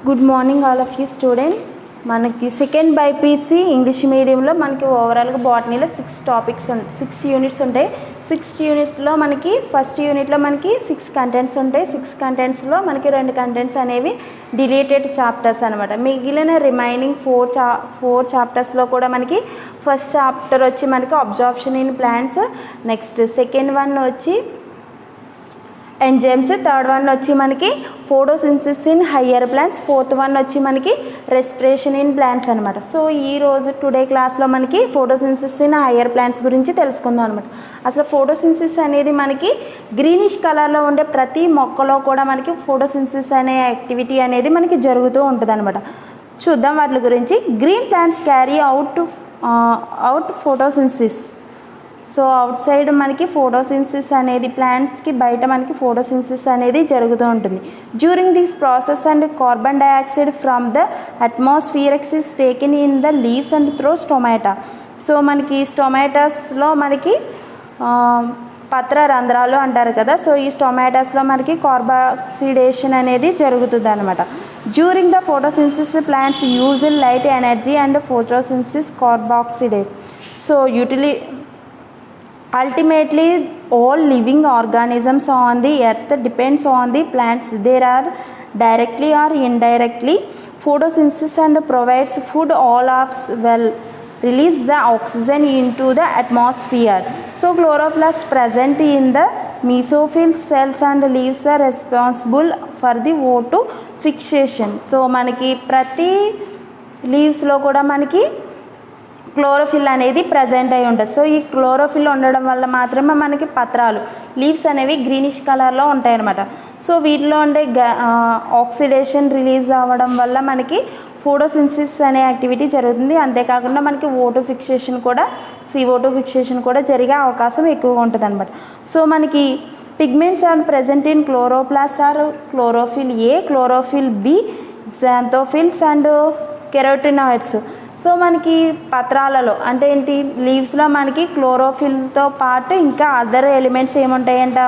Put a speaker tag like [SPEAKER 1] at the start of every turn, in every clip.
[SPEAKER 1] Good morning all of you student. మనకి second BiPC English మీడియంలో మనకి ఓవరాల్గా బాటనీలో 6 యూనిట్స్ ఉంటాయి. 6 యూనిట్స్లో మనకి ఫస్ట్ యూనిట్లో మనకి 6 కంటెంట్స్ ఉంటాయి. 6 కంటెంట్స్లో మనకి 2 కంటెంట్స్ అనేవి డిలీటెడ్ చాప్టర్స్ అనమాట. మిగిలిన రిమైనింగ్ 4 చాప్టర్స్లో కూడా మనకి ఫస్ట్ చాప్టర్ వచ్చి మనకి absorption in plants, next second one వచ్చి ఎంజైమ్స్, థర్డ్ వన్ వచ్చి మనకి photosynthesis in higher plants, fourth one వచ్చి మనకి రెస్పిరేషన్ ఇన్ ప్లాంట్స్ అనమాట. సో ఈరోజు టుడే క్లాస్లో మనకి ఫోటోసింథసిస్ ఇన్ హయ్యర్ ప్లాంట్స్ గురించి తెలుసుకుందాం అనమాట. అసలు ఫోటోసింథసిస్ అనేది మనకి గ్రీనిష్ కలర్లో ఉండే ప్రతి మొక్కలో కూడా మనకి ఫోటోసింథసిస్ అనే యాక్టివిటీ అనేది మనకి జరుగుతూ ఉంటుంది అనమాట. చూద్దాం వాటి గురించి. Green plants carry out photosynthesis. So out side మనకి ఫోటోసింథసిస్ అనేది ప్లాంట్స్కి బయట మనకి ఫోటోసింథసిస్ అనేది జరుగుతూ ఉంటుంది. During this process and carbon dioxide from the atmosphere is taken in the leaves and through stomata. So మనకి స్టొమాటాస్లో మనకి పత్ర రంధ్రాలు అంటారు కదా. సో ఈ స్టొమాటాస్లో మనకి కార్బాక్సిడేషన్ అనేది జరుగుతుంది అనమాట. During the photosynthesis plants use light energy and photosynthesis carboxidate. So ultimately all living organisms on the earth depends on the plants. There are directly or indirectly photosynthesis and provides food. All of well release the oxygen into the atmosphere. So chloroplast present in the mesophyll cells and leaves are responsible for the O2 fixation. So మనకి ప్రతి లీవ్స్లో కూడా మనకి chlorophyll అనేది present అయి ఉంటుంది. So ఈ chlorophyll ఉండడం వల్ల మాత్రమే మనకి పత్రాలు లీవ్స్ అనేవి గ్రీనిష్ కలర్లో ఉంటాయి అన్నమాట. సో వీటిలో ఉండే ఆక్సిడేషన్ రిలీజ్ అవ్వడం వల్ల మనకి ఫోటోసింథసిస్ అనే యాక్టివిటీ జరుగుతుంది. అంతేకాకుండా మనకి O2 ఫిక్సేషన్ కూడా CO2 ఫిక్సేషన్ కూడా జరిగే అవకాశం ఎక్కువగా ఉంటుంది అనమాట. సో మనకి pigments are present in chloroplast are chlorophyll a, chlorophyll b, xanthophylls and carotenoids. So మనకి పత్రాలలో అంటే ఏంటి, లీవ్స్లో మనకి క్లోరోఫిల్తో పాటు ఇంకా అదర్ ఎలిమెంట్స్ ఏముంటాయంట,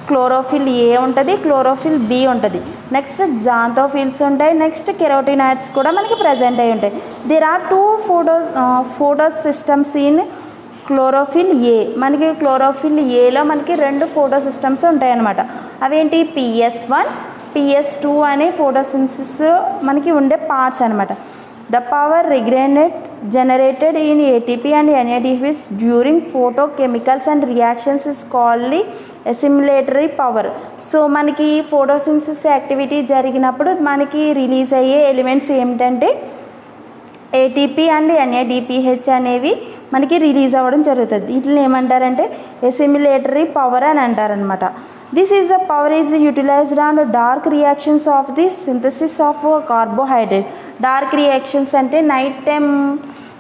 [SPEAKER 1] క్లోరోఫిల్ ఏ ఉంటుంది, క్లోరోఫిల్ బి ఉంటుంది, నెక్స్ట్ క్సాంథోఫిల్స్ ఉంటాయి, నెక్స్ట్ కెరోటినాయిడ్స్ కూడా మనకి ప్రజెంట్ అయి ఉంటాయి. There are 2 photo systems in chlorophyll a. మనకి క్లోరోఫిల్ ఏలో మనకి 2 ఫోటో సిస్టమ్స్ ఉంటాయి అన్నమాట. అవేంటి, PS1, PS2 అనే ఫోటోసింథసిస్ మనకి ఉండే పార్ట్స్ అనమాట. The power generated in ATP and NADPs during photochemicals and reactions is called assimilatory power. So మనకి ఫోటోసింథసిస్ యాక్టివిటీ జరిగినప్పుడు మనకి రిలీజ్ అయ్యే ఎలిమెంట్స్ ఏమిటంటే ATP అండ్ NADPH అనేవి మనకి రిలీజ్ అవ్వడం జరుగుతుంది. వీటిని ఏమంటారంటే అసిమిలేటరీ పవర్ అని అంటారనమాట. This is the power is utilized on dark reactions of the synthesis of carbohydrate. Dark reactions అంటే నైట్ టైం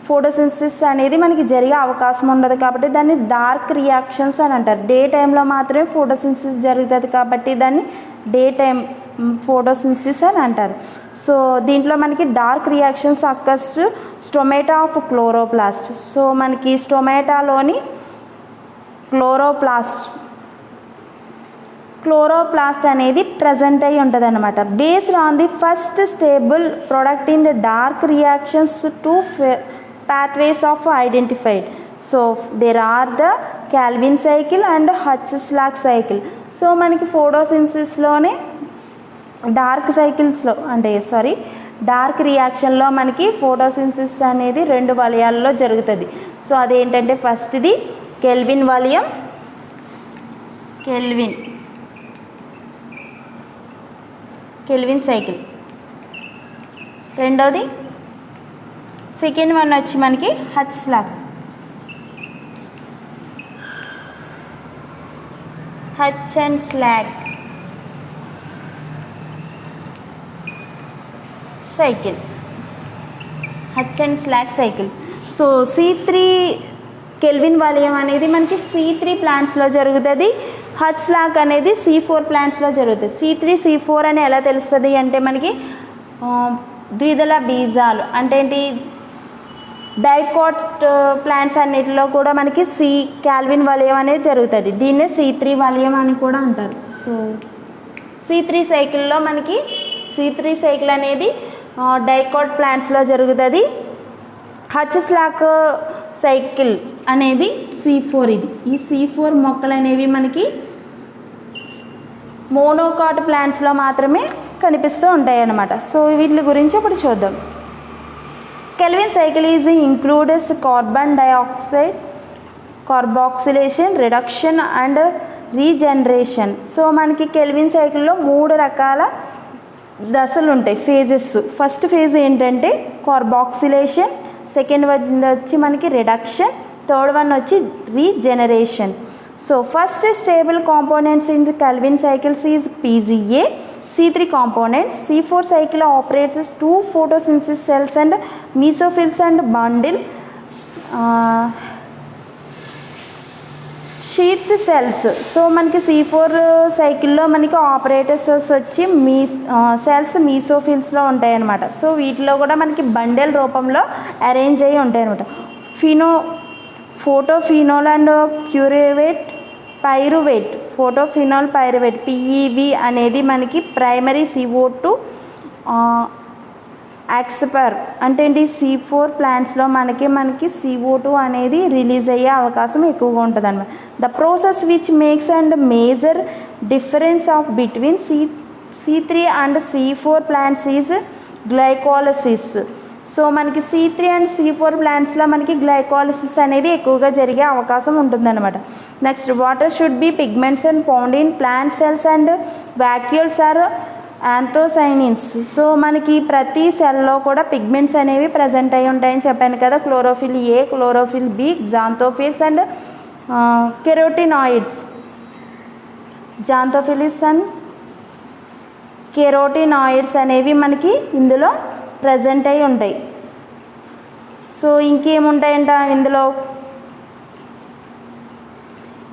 [SPEAKER 1] ఫోటోసింథసిస్ అనేది మనకి జరిగే అవకాశం ఉండదు కాబట్టి దాన్ని డార్క్ రియాక్షన్స్ అని అంటారు. డే టైంలో మాత్రమే ఫోటోసింథసిస్ జరుగుతుంది కాబట్టి దాన్ని డే టైం ఫోటోసింథసిస్ అని అంటారు. సో దీంట్లో మనకి dark reactions occurs stomata of chloroplast. So మనకి స్టొమాటాలోని క్లోరోప్లాస్ట్ అనేది ప్రజెంట్ అయి ఉంటుంది అనమాట. Based on the first stable product in dark reactions two pathways of identified. So there are the Calvin cycle and Hatch Slack cycle. So మనకి ఫోటోసింథసిస్లోనే dark రియాక్షన్లో మనకి photosynthesis అనేది 2 వలయాల్లో జరుగుతుంది. సో అదేంటంటే ఫస్ట్ది కెల్విన్ వలయం, కెల్విన్ సైకిల్. రెండోది సెకండ్ వన్ వచ్చి మనకి Hatch and Slack cycle. So C3 Calvin వలయం అనేది మనకి C3 ప్లాంట్స్లో జరుగుతుంది. హచ్లాక్ అనేది C4 ప్లాంట్స్లో జరుగుతుంది. C3 C4 అని ఎలా తెలుస్తుంది అంటే మనకి ద్విదళ బీజాలు అంటే ఏంటి, డైకాట్ ప్లాంట్స్ అన్నిటిలో కూడా మనకి క్యాల్విన్ వలయం అనేది జరుగుతుంది. దీన్నే C3 వలయం అని కూడా అంటారు. సో C3 సైకిల్లో మనకి C3 సైకిల్ అనేది డైకాట్ ప్లాంట్స్లో జరుగుతుంది. హచ్స్లాక్ సైకిల్ అనేది C4. ఈ C4 మొక్కలు అనేవి మనకి మోనోకాట్ ప్లాంట్స్లో మాత్రమే కనిపిస్తూ ఉంటాయి అన్నమాట. సో వీటి గురించి ఇప్పుడు చూద్దాం. Calvin cycle is includes carbon dioxide carboxylation, reduction and regeneration. So మనకి కెల్విన్ సైకిల్లో 3 రకాల దశలు ఉంటాయి, ఫేజెస్. ఫస్ట్ ఫేజ్ ఏంటంటే కార్బాక్సిలేషన్, సెకండ్ వచ్చి మనకి రిడక్షన్, థర్డ్ వన్ వచ్చి regeneration. So first stable components in Calvin cycles is PGA, C3 components. C4 cycle operates 2 photosynthesis cells and mesophils and bundle sheath cells. So మనకి C4 సైకిల్లో మనకి operators వచ్చి cells మీసోఫిల్స్లో ఉంటాయి అన్నమాట. So వీటిలో కూడా మనకి బండెల్ రూపంలో అరేంజ్ అయ్యి ఉంటాయి అనమాట. ఫోటోఫినోల్ అండ్ ఫోటోఫినాల్ పైరువేట్ PEV అనేది మనకి ప్రైమరీ CO2 యాక్సెప్టర్ అంటే ఏంటి, C4 ప్లాంట్స్లో మనకి CO2 అనేది రిలీజ్ అయ్యే అవకాశం ఎక్కువగా ఉంటుంది అనమాట. The process which makes and major difference of between C3 and C4 plants is glycolysis. So మనకి C3 అండ్ C4 ప్లాంట్స్లో మనకి గ్లైకోలిసిస్ అనేది ఎక్కువగా జరిగే అవకాశం ఉంటుందన్నమాట. Next, water should be pigments and found in plant cells and vacuoles are anthocyanins. So మనకి ప్రతి సెల్లో కూడా పిగ్మెంట్స్ అనేవి ప్రజెంట్ అయి ఉంటాయని చెప్పాను కదా. Chlorophyll A, chlorophyll B, xanthophylls and carotenoids. Xanthophylls and carotenoids అనేవి మనకి ఇందులో ప్రజెంట్ అయి ఉంటాయి. సో ఇంకేముంటాయంట ఇందులో,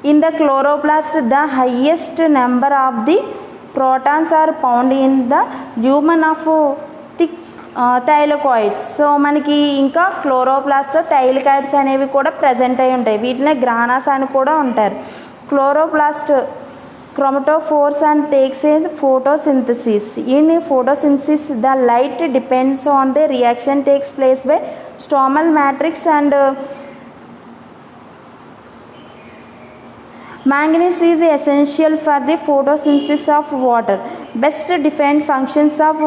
[SPEAKER 1] in the chloroplast the highest number of the protons are found in the lumen of thick thylakoids. So మనకి ఇంకా క్లోరోప్లాస్ట్లో థైలకాయిడ్స్ అనేవి కూడా ప్రజెంట్ అయి ఉంటాయి. వీటిని గ్రానాస్ అని కూడా ఉంటారు. Chloroplast chromatophores and takes a photosynthesis. In photosynthesis, the light depends on the reaction takes place by stromal matrix and manganese is essential for the photosynthesis of water. Best defined functions of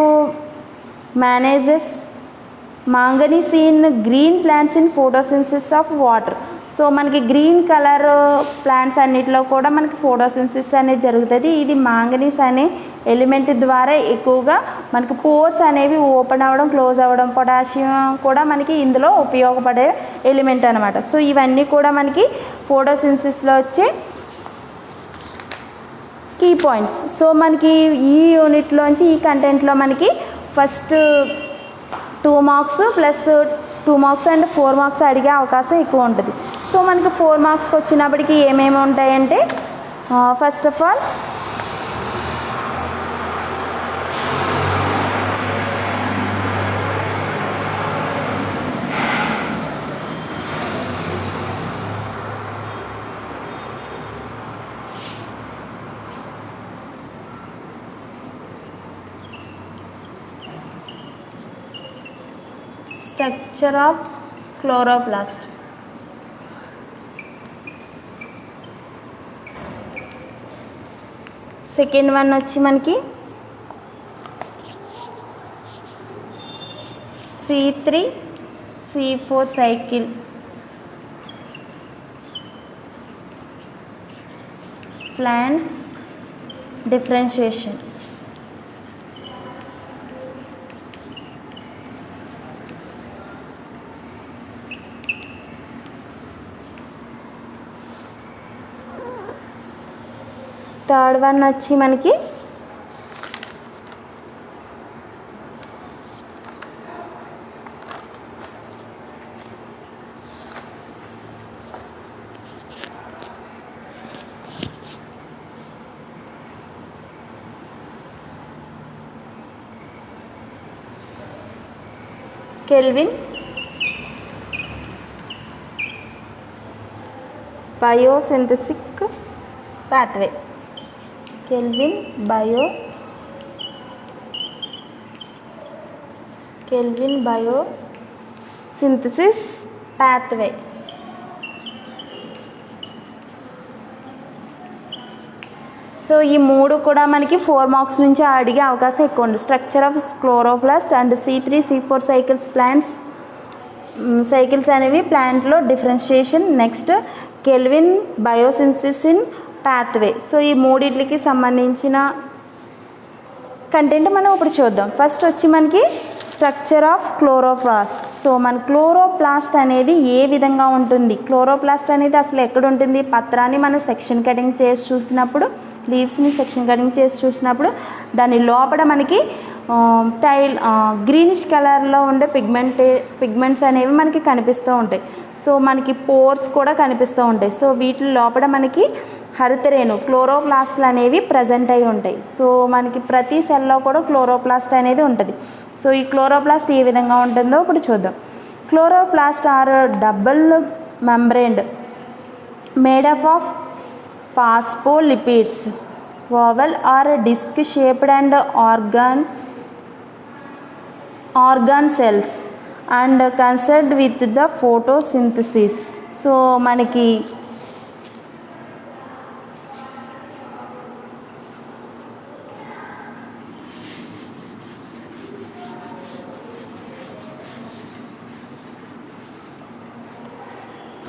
[SPEAKER 1] manganese in green plants in photosynthesis of water. So మనకి green colour plants అన్నిటిలో కూడా మనకి photosynthesis అనేది జరుగుతుంది. ఇది manganese అనే element ద్వారా ఎక్కువగా మనకి పోర్స్ అనేవి ఓపెన్ అవ్వడం, క్లోజ్ అవ్వడం, పొటాషియం కూడా మనకి ఇందులో ఉపయోగపడే ఎలిమెంట్ అనమాట. సో ఇవన్నీ కూడా మనకి ఫోటోసింథసిస్లో వచ్చే కీ పాయింట్స్. సో మనకి ఈ యూనిట్లోంచి ఈ కంటెంట్లో మనకి first 2 marks plus 2 marks and 4 marks అడిగే అవకాశం ఎక్కువ ఉంటుంది. సో మనకి 4 మార్క్స్కి వచ్చినప్పటికీ ఏమేమి ఉంటాయంటే, first of all structure of chloroplast. Second one వచ్చి మనకి C3 C4 cycle. Plants differentiation. Third one వచ్చి మనకి Calvin biosynthetic pathway. Calvin bio Calvin biosynthesis pathway. So ఈ మూడు కూడా మనకి 4 మార్క్స్ నుంచి అడిగే అవకాశం ఎక్కువ ఉంది. Structure of chloroplast and C3C4 cycles అనేవి ప్లాంట్లో differentiation. Next kelvin biosynthesis in pathway. So ఈ మూడింటికి సంబంధించిన కంటెంట్ మనం ఇప్పుడు చూద్దాం. ఫస్ట్ వచ్చి మనకి స్ట్రక్చర్ ఆఫ్ క్లోరోప్లాస్ట్. సో మన క్లోరోప్లాస్ట్ అనేది ఏ విధంగా ఉంటుంది, క్లోరోప్లాస్ట్ అనేది అసలు ఎక్కడ ఉంటుంది, పత్రాన్ని మనం సెక్షన్ కటింగ్ చేసి చూసినప్పుడు, లీవ్స్ని సెక్షన్ కటింగ్ చేసి చూసినప్పుడు దాని లోపల మనకి గ్రీనిష్ కలర్లో ఉండే పిగ్మెంట్స్ అనేవి మనకి కనిపిస్తూ ఉంటాయి. సో మనకి పోర్స్ కూడా కనిపిస్తూ ఉంటాయి. సో వీటి లోపల మనకి హరితరేణు క్లోరోప్లాస్ట్లు అనేవి ప్రజెంట్ అయి ఉంటాయి. సో మనకి ప్రతి సెల్లో కూడా క్లోరోప్లాస్ట్ అనేది ఉంటుంది. సో ఈ క్లోరోప్లాస్ట్ ఏ విధంగా ఉంటుందో ఇప్పుడు చూద్దాం. Chloroplast are double membraned made up of phospholipids, oval or disc shaped and organ cells and concerned with the photosynthesis. So మనకి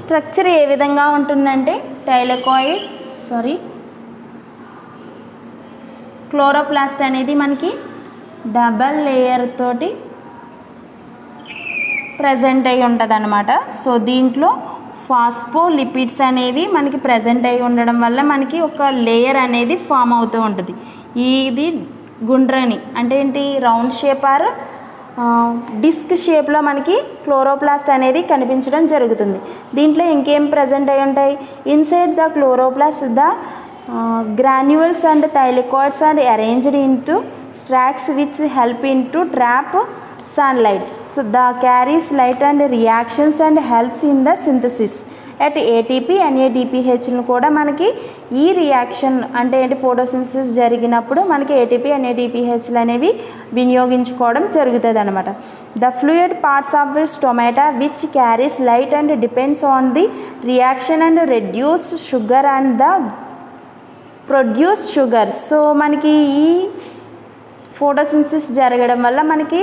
[SPEAKER 1] స్ట్రక్చర్ ఏ విధంగా ఉంటుందంటే క్లోరోప్లాస్ట్ అనేది మనకి డబల్ లేయర్ తోటి ప్రజెంట్ అయి ఉంటుంది అన్నమాట. సో దీంట్లో ఫాస్ఫోలిపిడ్స్ అనేవి మనకి ప్రజెంట్ అయి ఉండడం వల్ల మనకి ఒక లేయర్ అనేది ఫామ్ అవుతూ ఉంటుంది. ఇది గుండ్రని అంటే ఏంటి, రౌండ్ షేప్ ఆర్ డిస్క్ షేప్లో మనకి క్లోరోప్లాస్ట్ అనేది కనిపించడం జరుగుతుంది. దీంట్లో ఇంకేం ప్రజెంట్ అయి ఉంటాయి, inside the chloroplast the granules and thylakoids are arranged into stacks which help into trap sunlight. So the carries light and reactions and helps in the synthesis at ATP NADPHను కూడా మనకి ఈ రియాక్షన్ అంటే ఏంటి, photosynthesis జరిగినప్పుడు మనకి ATP NADPHలు అనేవి వినియోగించుకోవడం జరుగుతుంది అనమాట. The fluid parts of stomata which carries light and depends on the reaction and reduce sugar and the produce sugar. So మనకి ఈ ఫోటోసింథసిస్ జరగడం వల్ల మనకి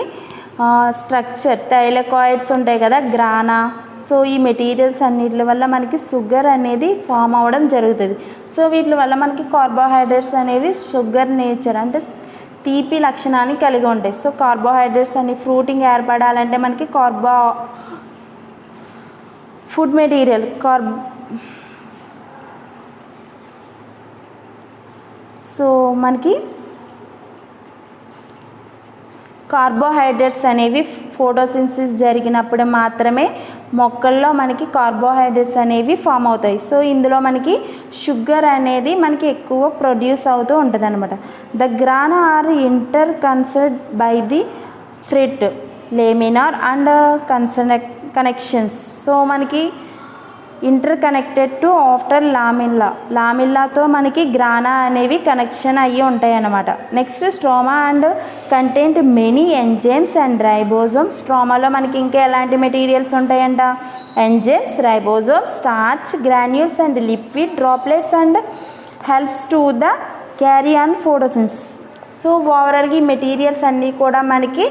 [SPEAKER 1] స్ట్రక్చర్ థైలకాయిడ్స్ ఉంటాయి కదా, గ్రానా. సో ఈ మెటీరియల్స్ అన్నిటి వల్ల మనకి షుగర్ అనేది ఫామ్ అవ్వడం జరుగుతుంది. సో వీటి వల్ల మనకి కార్బోహైడ్రేట్స్ అనేవి షుగర్ నేచర్ అంటే తీపి లక్షణాన్ని కలిగి ఉంటాయి. సో కార్బోహైడ్రేట్స్ అని ఫ్రూటింగ్ ఏర్పడాలంటే మనకి ఫుడ్ మెటీరియల్ సో మనకి కార్బోహైడ్రేట్స్ అనేవి ఫోటోసింథసిస్ జరిగినప్పుడు మాత్రమే మొక్కల్లో మనకి కార్బోహైడ్రేట్స్ అనేవి ఫామ్ అవుతాయి. సో ఇందులో మనకి షుగర్ అనేది మనకి ఎక్కువ ప్రొడ్యూస్ అవుతూ ఉంటుంది అనమాట. The grana are interconnected by the fret laminar and connections. So మనకి ఇంటర్ కనెక్టెడ్ టు ఆఫ్టర్ లామిల్లాతో మనకి గ్రానా అనేవి కనెక్షన్ అయ్యి ఉంటాయి అన్నమాట. Next stroma and content many enzymes and ribosomes. స్ట్రోమాలో మనకి ఇంకా ఎలాంటి మెటీరియల్స్ ఉంటాయంట, enzymes, ribosomes, starch granules and lipid droplets and helps to the carry on photosynthesis. So ఓవరాల్గా ఈ మెటీరియల్స్ అన్నీ కూడా మనకి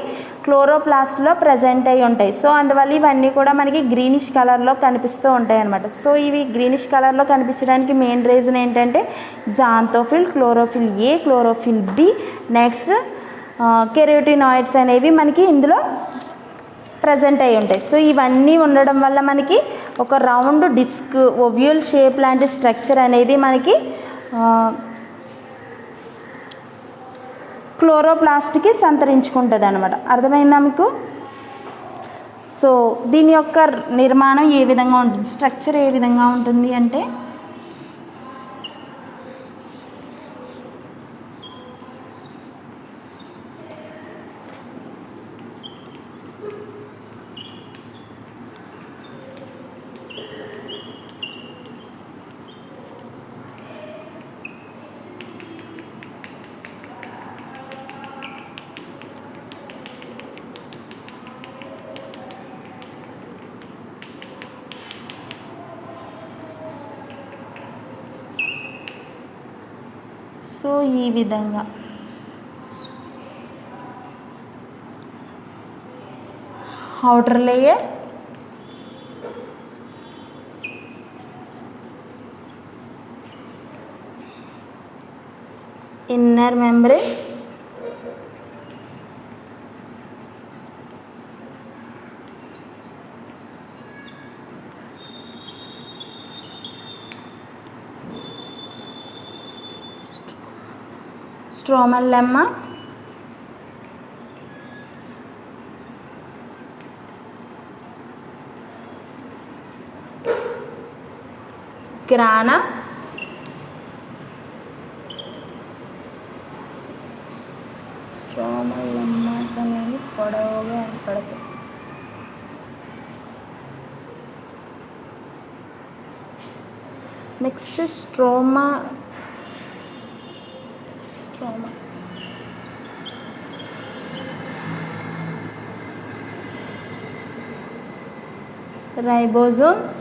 [SPEAKER 1] క్లోరోప్లాస్ట్లో ప్రజెంట్ అయి ఉంటాయి. సో అందువల్ల ఇవన్నీ కూడా మనకి గ్రీనిష్ కలర్లో కనిపిస్తూ ఉంటాయి అన్నమాట. సో ఇవి గ్రీనిష్ కలర్లో కనిపించడానికి మెయిన్ రీజన్ ఏంటంటే xanthophyll, chlorophyll A, chlorophyll B, next carotenoids అనేవి మనకి ఇందులో ప్రజెంట్ అయి ఉంటాయి. సో ఇవన్నీ ఉండడం వల్ల మనకి ఒక రౌండ్ డిస్క్ ఓవ్యూల్ షేప్ లాంటి స్ట్రక్చర్ అనేది మనకి క్లోరోప్లాస్ట్కి సంతరించుకుంటుంది అనమాట. అర్థమైందా మీకు? సో దీని యొక్క నిర్మాణం ఏ విధంగా ఉంటుంది, స్ట్రక్చర్ ఏ విధంగా ఉంటుంది అంటే సో ఈ విధంగా outer layer, inner membrane, stromal lemma, grana, stromal lemmas అనేవి పొడవుగా ఏర్పడతాయి. Next stroma ribosomes,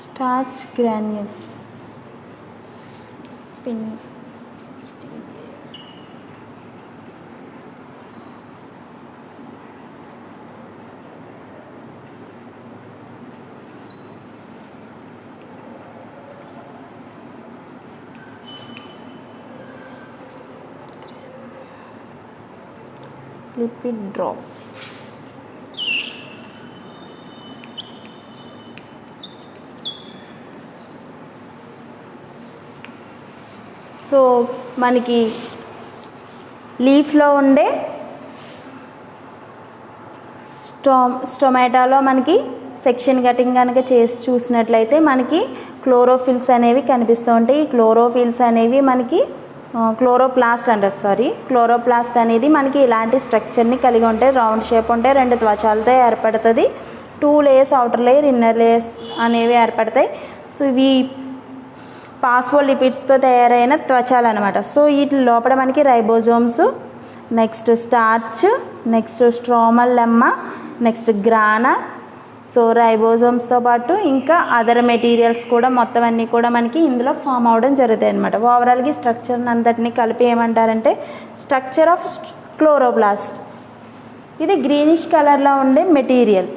[SPEAKER 1] starch granules, lipid drop. So మనకి లీఫ్లో ఉండే స్టొమాటోలో మనకి సెక్షన్ కటింగ్ కనుక చేసి చూసినట్లయితే మనకి క్లోరోఫిల్స్ అనేవి కనిపిస్తూ ఉంటాయి. ఈ క్లోరోఫిల్స్ అనేవి మనకి క్లోరోప్లాస్ట్ అనేది మనకి ఇలాంటి స్ట్రక్చర్ని కలిగి ఉంటాయి. రౌండ్ షేప్ ఉంటాయి, 2 త్వచాలతో ఏర్పడుతుంది. 2 layers, outer layer, inner layers అనేవి ఏర్పడతాయి. సో ఇవి పాస్ఫోలిపిడ్స్తో తయారైన త్వచాలు అనమాట. సో వీటి లోపల మనకి ribosomes, next starch, next stromal lemma, next grana. So రైబోజోమ్స్తో పాటు ఇంకా అదర్ మెటీరియల్స్ కూడా మొత్తం అన్నీ కూడా మనకి ఇందులో ఫామ్ అవ్వడం జరుగుతాయి అనమాట. ఓవరాల్గా స్ట్రక్చర్ని అంతటినీ కలిపి ఏమంటారంటే స్ట్రక్చర్ ఆఫ్ క్లోరోప్లాస్ట్. ఇది గ్రీనిష్ కలర్లో ఉండే మెటీరియల్.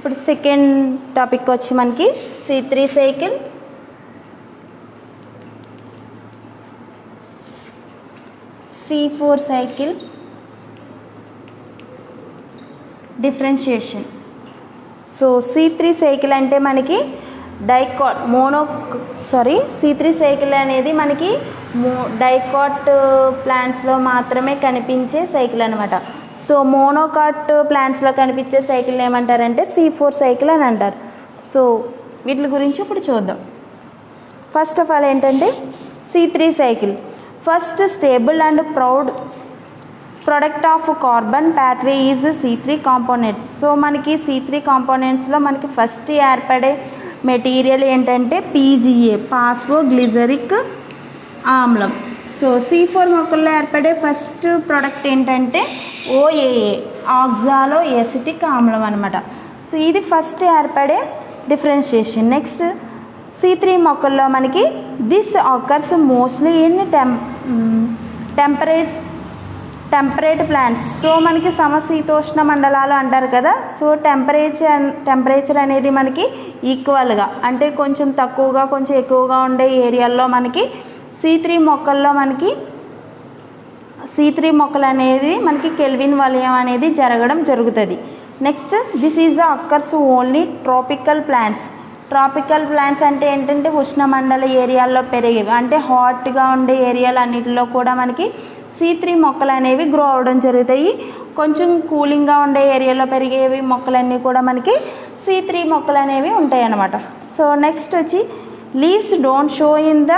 [SPEAKER 1] ఇప్పుడు సెకండ్ టాపిక్ వచ్చి మనకి C3 cycle, C4 cycle, differentiation. So C3 cycle అంటే మనకి C3 సైకిల్ అనేది మనకి డైకాట్ ప్లాంట్స్లో మాత్రమే కనిపించే సైకిల్ అనమాట. సో మోనోకాట్ ప్లాంట్స్లో కనిపించే సైకిల్ ఏమంటారంటే C4 సైకిల్ అని అంటారు. సో వీటి గురించి ఇప్పుడు చూద్దాం. ఫస్ట్ ఆఫ్ ఆల్ ఏంటంటే C3 cycle first stable and product of carbon pathway is C3 components. So మనకి C3 కాంపోనెంట్స్లో మనకి ఫస్ట్ ఏర్పడే మెటీరియల్ ఏంటంటే PGA, పాస్ఫోగ్లిజరిక్ ఆమ్లం. సో C4 మొక్కల్లో ఏర్పడే ఫస్ట్ ప్రోడక్ట్ ఏంటంటే OAA, ఆక్సాలో ఎసిటిక్ ఆమ్లం అనమాట. సో ఇది ఫస్ట్ ఏర్పడే డిఫరెన్షియేషన్. నెక్స్ట్ C3 మొక్కల్లో మనకి this occurs mostly in temperate plants. So మనకి సమశీతోష్ణ మండలాలు అంటారు కదా. సో టెంపరేచర్ అనేది మనకి ఈక్వల్గా అంటే కొంచెం తక్కువగా కొంచెం ఎక్కువగా ఉండే ఏరియాల్లో మనకి C3 మొక్కలు అనేది మనకి కెల్విన్ వలయం అనేది జరగడం జరుగుతుంది. Next this is the occurs only tropical plants. Tropical plants అంటే ఏంటంటే ఉష్ణమండల ఏరియాల్లో పెరిగేవి, అంటే హాట్గా ఉండే ఏరియాలు అన్నిటిలో కూడా మనకి C3 మొక్కలు అనేవి గ్రో అవ్వడం జరుగుతాయి. కొంచెం కూలింగ్గా ఉండే ఏరియాలో పెరిగేవి మొక్కలన్నీ కూడా మనకి C3 మొక్కలు అనేవి ఉంటాయి అన్నమాట. సో నెక్స్ట్ వచ్చి leaves don't show in the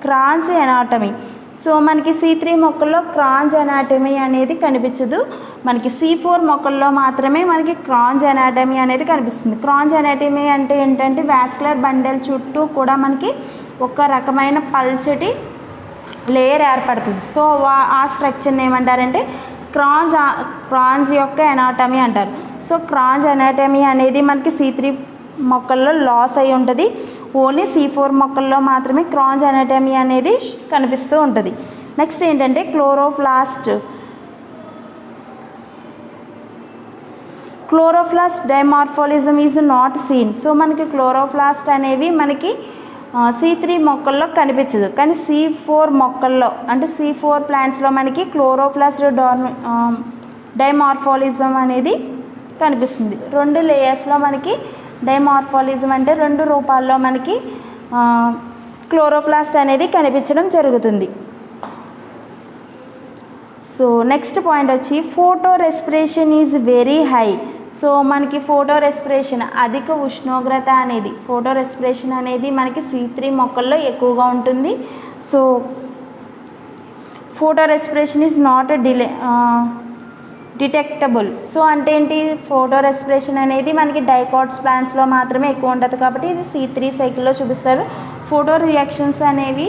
[SPEAKER 1] kranz anatomy. So మనకి C3 మొక్కల్లో క్రాంచ్ ఎనాటమీ అనేది కనిపించదు, మనకి C4 మొక్కల్లో మాత్రమే మనకి క్రాంచ్ ఎనాటమీ అనేది కనిపిస్తుంది. క్రాంచ్ ఎనాటమీ అంటే ఏంటంటే వాస్కులర్ బండెల్ చుట్టూ కూడా మనకి ఒక రకమైన పల్చటి లేయర్ ఏర్పడుతుంది. సో ఆ స్ట్రక్చర్ని ఏమంటారంటే క్రాంచ్ యొక్క ఎనాటమీ అంటారు. సో క్రాంచ్ ఎనాటమీ అనేది మనకి C3 మొక్కల్లో లాస్ అయి ఉంటుంది, ఓన్లీ C4 మొక్కల్లో మాత్రమే క్రాంచ్ ఎనాటమీ అనేది కనిపిస్తూ ఉంటుంది. నెక్స్ట్ ఏంటంటే chloroplast dimorphism is not seen. So మనకి క్లోరోప్లాస్ట్ అనేవి మనకి C3 మొక్కల్లో కనిపించదు, కానీ C4 మొక్కల్లో అంటే C4 ప్లాంట్స్లో మనకి క్లోరోప్లాస్ట్ డైమార్ఫోలిజం అనేది కనిపిస్తుంది. 2 లేయర్స్లో మనకి డైమార్ఫోలిజం అంటే 2 రూపాల్లో మనకి క్లోరోప్లాస్ట్ అనేది కనిపించడం జరుగుతుంది. సో నెక్స్ట్ పాయింట్ వచ్చి photo respiration is very high. So మనకి ఫోటో రెస్పిరేషన్ అధిక ఉష్ణోగ్రత అనేది మనకి C3 మొక్కల్లో ఎక్కువగా ఉంటుంది. So photo respiration is not detectable. So అంటే ఏంటి, ఫోటో రెస్పిరేషన్ అనేది మనకి డైకాట్స్ ప్లాంట్స్లో మాత్రమే ఎక్కువ ఉంటుంది కాబట్టి ఇది C3 సైకిల్లో చూపిస్తారు. ఫోటో రియాక్షన్స్ అనేవి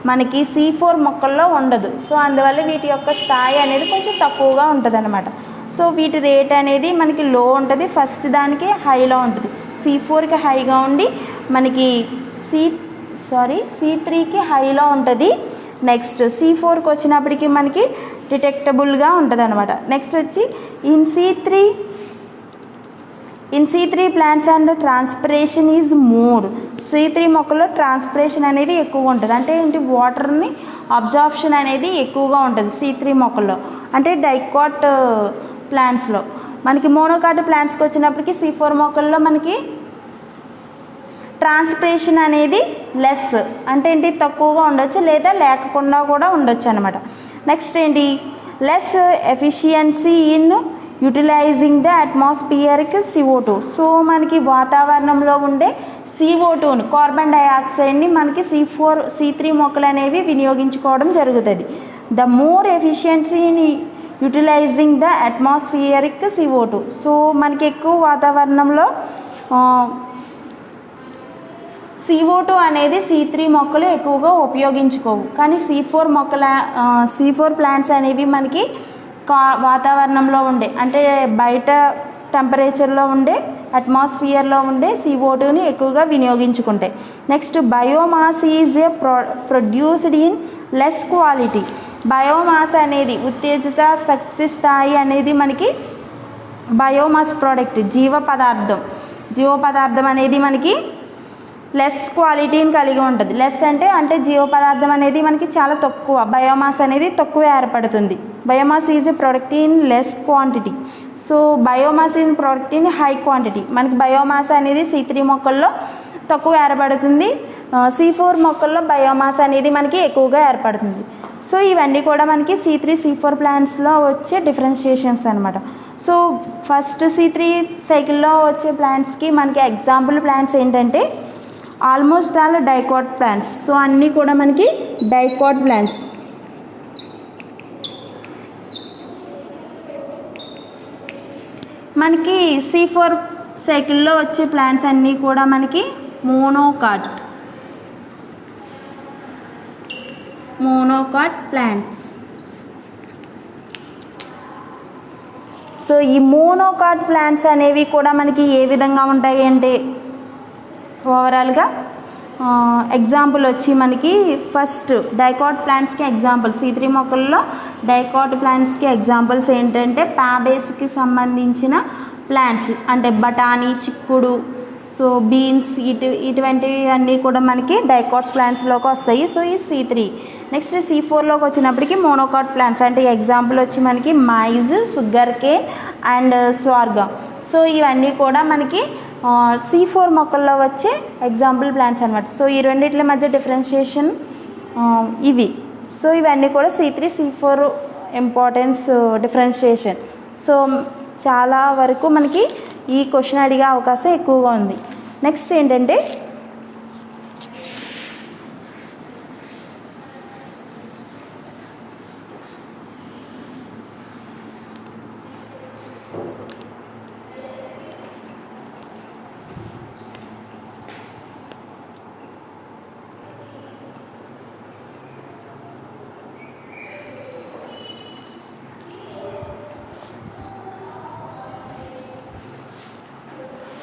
[SPEAKER 1] మనకి C4 మొక్కల్లో ఉండదు. సో అందువల్ల వీటి యొక్క స్థాయి అనేది కొంచెం తక్కువగా ఉంటుంది అన్నమాట. సో వీటి రేట్ అనేది మనకి లో ఉంటుంది, ఫస్ట్ దానికి హైలో ఉంటుంది. C4కి హైగా ఉండి మనకి C3కి హైలో ఉంటుంది. నెక్స్ట్ C4కి వచ్చినప్పటికీ మనకి డిటెక్టబుల్గా ఉంటుంది అనమాట. నెక్స్ట్ వచ్చి in C3 plants and transpiration is more. C3 మొక్కల్లో ట్రాన్స్పిరేషన్ అనేది ఎక్కువగా ఉంటుంది, అంటే ఏంటి వాటర్ని అబ్జార్ప్షన్ అనేది ఎక్కువగా ఉంటుంది C3 మొక్కల్లో. అంటే డైకాట్ ప్లాంట్స్లో మనకి మోనోకాట్ ప్లాంట్స్కి వచ్చినప్పటికీ C4 మొక్కల్లో మనకి ట్రాన్స్పిరేషన్ అనేది లెస్, అంటే ఏంటి తక్కువగా ఉండొచ్చు లేదా లేకుండా కూడా ఉండొచ్చు అనమాట. నెక్స్ట్ ఏంటి less efficiency in utilising the atmospheric CO2. So మనకి వాతావరణంలో ఉండే CO2ని కార్బన్ డైఆక్సైడ్ని మనకి C3 మొక్కలు అనేవి వినియోగించుకోవడం జరుగుతుంది. The more efficiency in utilising the atmospheric CO2. So మనకి ఎక్కువ వాతావరణంలో CO2 అనేది C3 మొక్కలు ఎక్కువగా ఉపయోగించుకోవు, కానీ C4 ప్లాంట్స్ అనేవి మనకి వాతావరణంలో ఉండే అంటే బయట టెంపరేచర్లో ఉండే అట్మాస్ఫియర్లో ఉండే CO2ని ఎక్కువగా వినియోగించుకుంటాయి. Next biomass is a produced in less quality. Biomass అనేది ఉత్తేజిత శక్తి స్థాయి అనేది మనకి బయోమాస్ ప్రోడక్ట్ జీవ పదార్థం అనేది మనకి లెస్ క్వాలిటీని కలిగి ఉంటుంది. లెస్ అంటే జీవ పదార్థం అనేది మనకి చాలా తక్కువ, బయోమాస్ అనేది తక్కువ ఏర్పడుతుంది. Biomass is A product in less quantity. So biomass in product in high quantity. మనకి బయోమాస్ అనేది C3 మొక్కల్లో తక్కువ ఏర్పడుతుంది, C4 మొక్కల్లో బయోమాస్ అనేది మనకి ఎక్కువగా ఏర్పడుతుంది. సో ఇవన్నీ కూడా మనకి C3 C4 ప్లాంట్స్లో వచ్చే డిఫరెన్షియేషన్స్ అనమాట. సో ఫస్ట్ C3 సైకిల్లో వచ్చే ప్లాంట్స్కి మనకి ఎగ్జాంపుల్ ప్లాంట్స్ ఏంటంటే almost all dicot plants. So అన్నీ కూడా మనకి డైకాట్ ప్లాంట్స్. మనకి C4 సైకిల్లో వచ్చే ప్లాంట్స్ అన్నీ కూడా మనకి మోనోకాట్ ప్లాంట్స్. సో ఈ మోనోకాట్ ప్లాంట్స్ అనేవి కూడా మనకి ఏ విధంగా ఉంటాయి అంటే ఓవరాల్గా ఎగ్జాంపుల్ వచ్చి మనకి ఫస్ట్ డైకాట్ ప్లాంట్స్కి ఎగ్జాంపుల్ C3 మొక్కల్లో డైకాట్ ప్లాంట్స్కి ఎగ్జాంపుల్స్ ఏంటంటే పాబేస్కి సంబంధించిన ప్లాంట్స్ అంటే బఠానీ, చిక్కుడు, సో బీన్స్ ఇటువంటివి అన్నీ కూడా మనకి డైకాట్స్ ప్లాంట్స్లోకి వస్తాయి. సో ఈ C3. నెక్స్ట్ C4లోకి వచ్చినప్పటికీ మోనోకాట్ ప్లాంట్స్ అంటే ఎగ్జాంపుల్ వచ్చి మనకి maize, sugar cane and sorghum. So ఇవన్నీ కూడా మనకి C4 మొక్కల్లో వచ్చే ఎగ్జాంపుల్ ప్లాంట్స్ అనమాట. సో ఈ రెండిట్ల మధ్య డిఫరెన్షియేషన్ ఇవి. సో ఇవన్నీ కూడా C3 C4 importance differentiation. So చాలా వరకు మనకి ఈ క్వశ్చన్ అడిగే అవకాశం ఎక్కువగా ఉంది. నెక్స్ట్ ఏంటంటే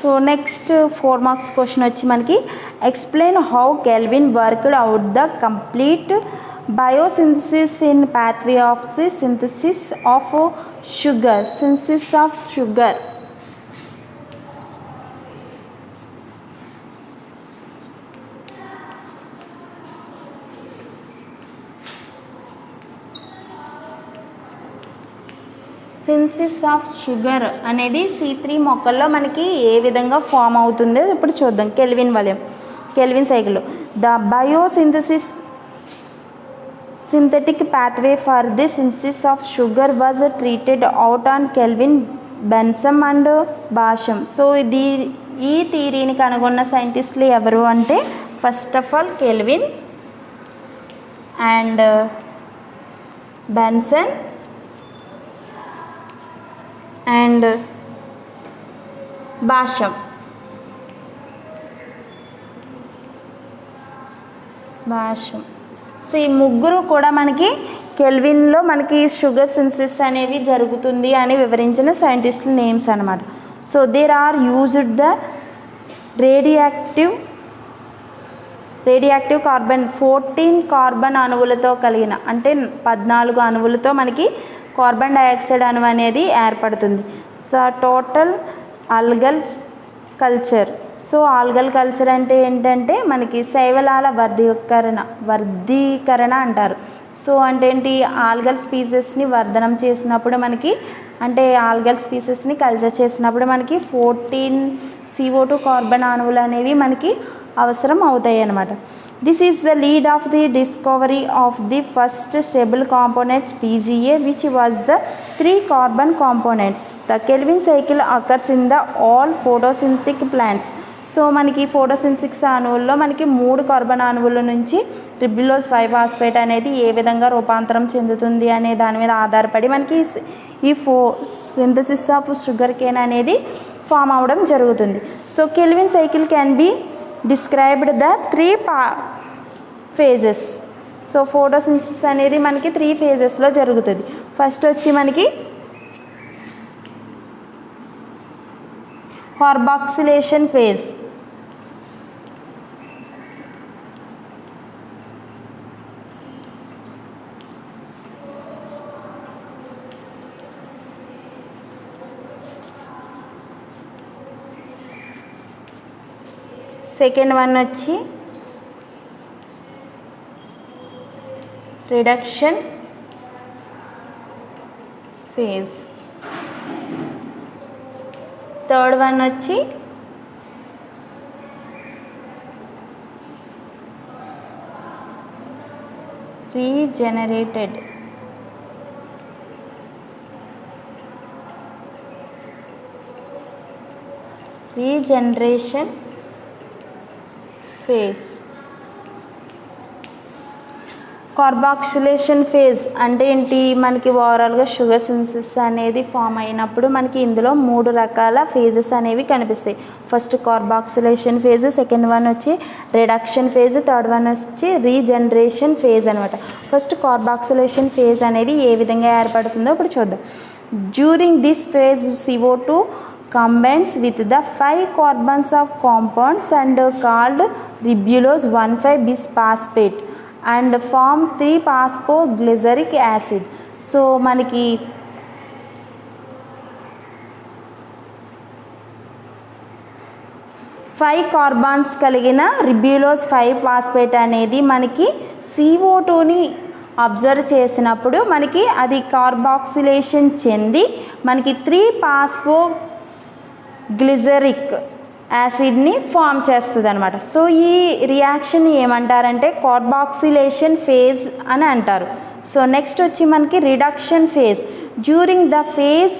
[SPEAKER 1] సో నెక్స్ట్ 4 మార్క్స్ క్వశ్చన్ వచ్చి మనకి explain how kelvin worked out the complete biosynthesis in pathway of the synthesis of sugar. Synthesis of sugar. Synthesis of sugar అనేది C3 మొక్కల్లో మనకి ఏ విధంగా ఫామ్ అవుతుందో ఇప్పుడు చూద్దాం. Calvin cycle. The biosynthesis synthetic pathway for the synthesis of sugar was treated out on Calvin, Benson and Bassham. So ఈ థియరీని కనుగొన్న సైంటిస్టులు ఎవరు అంటే first of all Calvin and Benson and Bassham. So ఈ ముగ్గురు కూడా మనకి కెల్విన్లో మనకి షుగర్ సింథసిస్ అనేవి జరుగుతుంది అని వివరించిన సైంటిస్టుల నేమ్స్ అనమాట. So there are used the radioactive carbon 14 carbon అణువులతో కలిగిన అంటే 14 అణువులతో మనకి కార్బన్ డైఆక్సైడ్ అణువు అనేది ఏర్పడుతుంది. So total algal culture. So algal culture అంటే ఏంటంటే మనకి శైవలాల వర్ధీకరణ అంటారు. సో అంటే ఏంటి, ఆల్గల్ స్పీసెస్ని వర్ధనం చేసినప్పుడు మనకి అంటే ఆల్గల్ స్పీసెస్ని కల్చర్ చేసినప్పుడు మనకి 14 CO2 కార్బన్ అణువులు అనేవి మనకి అవసరం అవుతాయి అన్నమాట. This is the lead of the discovery of the first stable components PGA, which was the 3 carbon components. The Kelvin cycle occurs in the all photosynthetic plants. So మనకి photosynthesis అణువుల్లో మనకి 3 carbon అణువుల నుంచి రిబ్యులోజ్ 5-ఫాస్ఫేట్ అనేది ఏ విధంగా రూపాంతరం చెందుతుంది అనే దాని మీద ఆధారపడి మనకి ఈ సింథసిస్ ఆఫ్ షుగర్ కేన్ అనేది ఫామ్ అవ్వడం జరుగుతుంది. So kelvin cycle can be described the 3 phases. So photosynthesis అనేది మనకి 3 phases జరుగుతుంది. ఫస్ట్ వచ్చి మనకి కార్బాక్సిలేషన్ ఫేజ్. సెకండ్ వన్ వచ్చి రిడక్షన్ ఫేజ్. థర్డ్ వన్ వచ్చి రీజనరేషన్ ఫేజ్. కార్బాక్సిలేషన్ ఫేజ్ అంటే ఏంటి, మనకి ఓవరాల్గా షుగర్ సింథసిస్ అనేది ఫామ్ అయినప్పుడు మనకి ఇందులో 3 రకాల ఫేజెస్ అనేవి కనిపిస్తాయి. First carboxylation phase, second one వచ్చి రిడక్షన్ ఫేజ్, థర్డ్ వన్ వచ్చి రీజనరేషన్ ఫేజ్ అనమాట. ఫస్ట్ కార్బాక్సిలేషన్ ఫేజ్ అనేది ఏ విధంగా ఏర్పడుతుందో ఇప్పుడు చూద్దాం. During this phase CO2 combines with the 5 carbons of compounds and called ribulose 1,5-bisphosphate and form 3-phosphoglyceric acid. So మనకి five కార్బాన్స్ కలిగిన రిబ్యులోజ్ 5-ఫాస్ఫేట్ అనేది మనకి CO2ని అబ్జర్వ్ చేసినప్పుడు మనకి అది కార్బాక్సిలేషన్ చెంది మనకి 3-ఫాస్ఫో గ్లిజరిక్ యాసిడ్ని ఫామ్ చేస్తుంది అనమాట. సో ఈ రియాక్షన్ ఏమంటారంటే కార్బాక్సిలేషన్ ఫేజ్ అని అంటారు. సో నెక్స్ట్ వచ్చి మనకి reduction phase. During the phase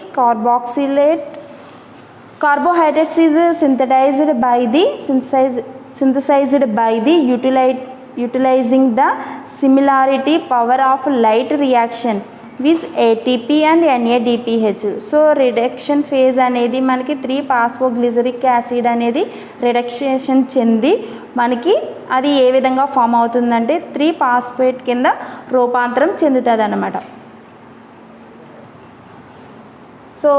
[SPEAKER 1] carbohydrates is synthesized by the utilizing the similarity power of light reaction with ATP and NADPH. So reduction phase అనేది మనకి 3-ఫాస్ఫోగ్లిజరిక్ యాసిడ్ అనేది reduction చెంది మనకి అది ఏ విధంగా ఫామ్ అవుతుందంటే 3-ఫాస్ఫేట్ కింద రూపాంతరం చెందుతుంది అన్నమాట. సో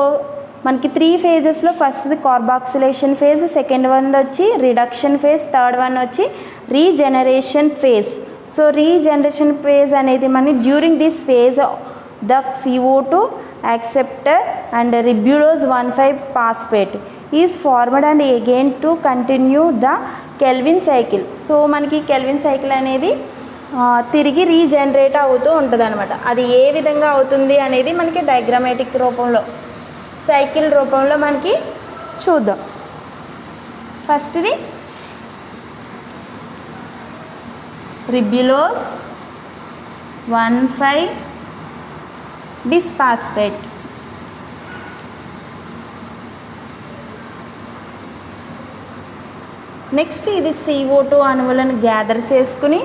[SPEAKER 1] మనకి 3 ఫేజెస్లో ఫస్ట్ది కార్బాక్సిలేషన్ ఫేజ్, సెకండ్ వన్ వచ్చి రిడక్షన్ ఫేజ్, థర్డ్ వన్ వచ్చి regeneration phase. So regeneration phase అనేది మన during this phase the CO2 acceptor and ribulose 1,5-phosphate is formed and again to continue the Kelvin cycle. So మనకి kelvin cycle అనేది తిరిగి regenerate అవుతూ ఉంటుంది అనమాట. అది ఏ విధంగా అవుతుంది అనేది మనకి డయాగ్రామాటిక్ రూపంలో సైకిల్ రూపంలో మనకి చూద్దాం. ఫస్ట్ది రిబ్యులోస్ 1,5-బిస్ఫాస్ఫేట్. నెక్స్ట్ ఇది CO2 అణువులను గ్యాదర్ చేసుకుని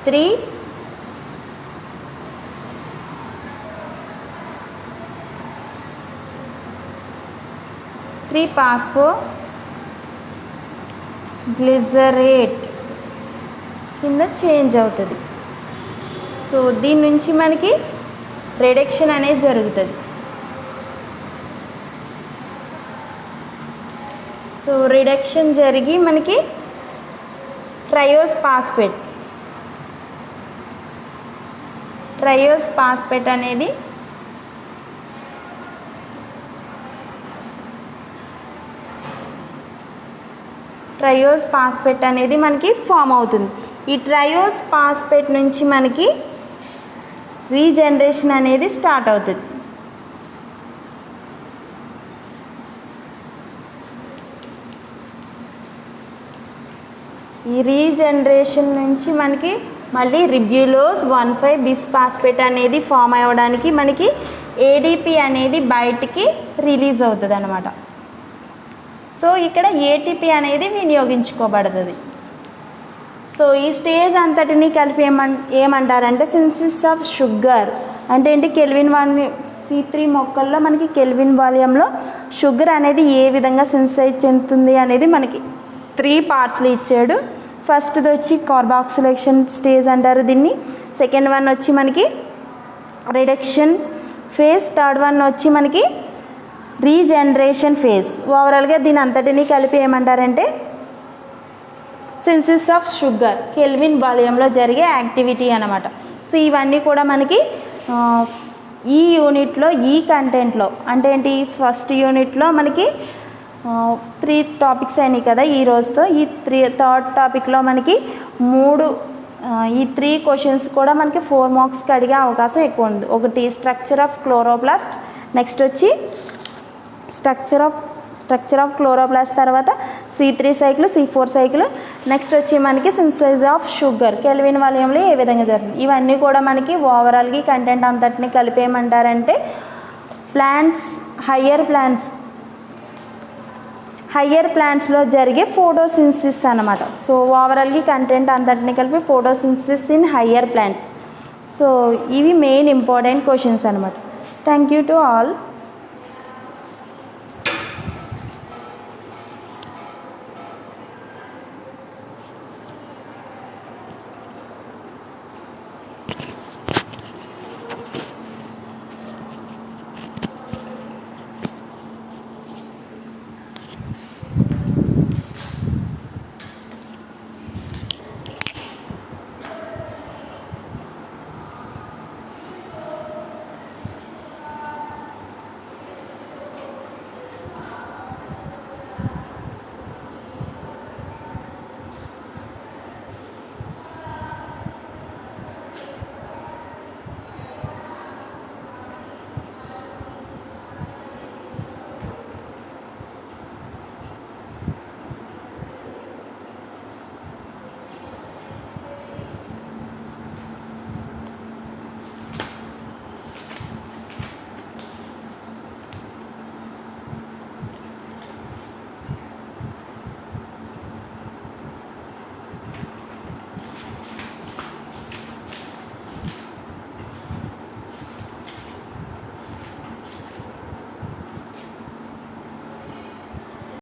[SPEAKER 1] 3-ఫాస్ఫోగ్లిజరేట్ కింద చేంజ్ అవుతుంది. సో దీని నుంచి మనకి రిడక్షన్ అనేది జరుగుతుంది. సో రిడక్షన్ జరిగి మనకి ట్రయోస్ఫాస్ఫేట్ అనేది మనకి ఫామ్ అవుతుంది. ఈ ట్రయోస్ఫాస్ఫేట్ నుంచి మనకి రీజనరేషన్ అనేది స్టార్ట్ అవుతుంది. ఈ రీజనరేషన్ నుంచి మనకి మళ్ళీ రిబ్యులోస్ 1,5-బిస్ఫాస్ఫేట్ అనేది ఫామ్ అవ్వడానికి మనకి ADP అనేది బయటికి రిలీజ్ అవుతుంది అన్నమాట. సో ఇక్కడ ATP అనేది వినియోగించుకోబడుతుంది. సో ఈ స్టేజ్ అంతటిని కలిపి ఏమంటారంటే సింథసిస్ ఆఫ్ షుగర్. అంటే ఏంటి, కెల్విన్ C3 మొక్కల్లో మనకి కెల్విన్ వాల్యూమ్లో షుగర్ అనేది ఏ విధంగా సింథసైజ్ చెందుతుంది అనేది మనకి 3 పార్ట్స్లో ఇచ్చాడు. ఫస్ట్ది వచ్చి కార్బాక్సిలేషన్ స్టేజ్ అంటారు దీన్ని, సెకండ్ వన్ వచ్చి మనకి రిడక్షన్ ఫేజ్, థర్డ్ వన్ వచ్చి మనకి రీజనరేషన్ ఫేజ్. ఓవరాల్గా దీని అంతటిని కలిపి ఏమంటారంటే సింథసిస్ ఆఫ్ షుగర్, కెల్విన్ వాల్యూమ్లో జరిగే యాక్టివిటీ అన్నమాట. సో ఇవన్నీ కూడా మనకి ఈ యూనిట్లో ఈ కంటెంట్లో అంటే ఏంటి, ఫస్ట్ యూనిట్లో మనకి 3 టాపిక్స్ అయినాయి కదా ఈ రోజుతో. ఈ థర్డ్ టాపిక్లో మనకి ఈ 3 క్వశ్చన్స్ కూడా మనకి 4 మార్క్స్కి అడిగే అవకాశం ఎక్కువ ఉంది. ఒకటి స్ట్రక్చర్ ఆఫ్ క్లోరోప్లాస్ట్, నెక్స్ట్ వచ్చి స్ట్రక్చర్ ఆఫ్ క్లోరోప్లాస్ట్, తర్వాత C3 cycle, C4 cycle, next వచ్చి మనకి సింథసిస్ ఆఫ్ షుగర్, కెల్విన్ వాల్యూమ్లో ఏ విధంగా జరుగుతుంది. ఇవన్నీ కూడా మనకి ఓవరాల్గా కంటెంట్ అంతటిని కలిపేయమంటారంటే హయ్యర్ ప్లాంట్స్లో జరిగే ఫోటోసింథసిస్ అన్నమాట. సో ఓవరాల్గా కంటెంట్ అంతటిని కలిపి photosynthesis in higher plants. So ఇవి మెయిన్ ఇంపార్టెంట్ క్వశ్చన్స్ అన్నమాట. Thank you to all.